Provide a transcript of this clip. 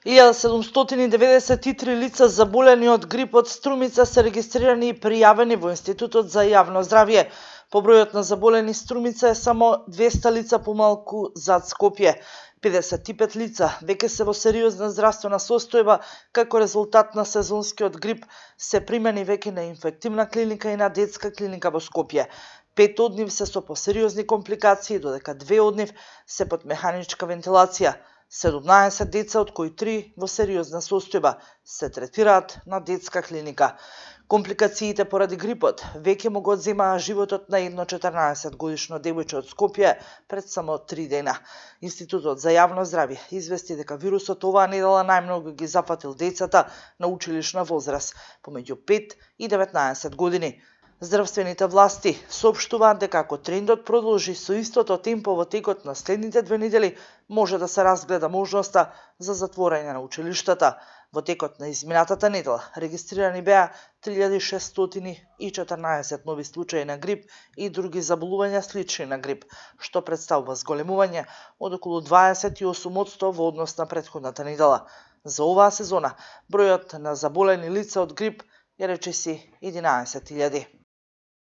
1793 лица заболени од грип од струмица се регистрирани и пријавени во Институтот за јавно здравје. По бројот на заболени струмица е само 200 лица помалку зад Скопје. 55 лица веќе се во сериозна здравствена состојба како резултат на сезонскиот грип се примени веќе на инфективна клиника и на детска клиника во Скопје. 5 од нив се со посериозни компликации, додека 2 од нив се под механичка вентилација. 17 деца, од кои 3 во сериозна состојба, се третираат на детска клиника. Компликациите поради грипот веќе му го одземаа животот на едно 14-годишно девојче од Скопје пред само 3 дена. Институтот за јавно здравје извести дека вирусот оваа недела најмногу ги зафатил децата на училишна возраст, помеѓу 5 и 19 години. Здравствените власти соопштуваат дека ако трендот продолжи со истото темпо во текот на следните 2 недели, може да се разгледа можноста за затворање на училиштата. Во текот на изминатата недела регистрирани беа 3614 нови случаи на грип и други заболувања слични на грип, што представува зголемување од околу 28% во однос на претходната недела. За оваа сезона бројот на заболени лица од грип е речиси 11.000.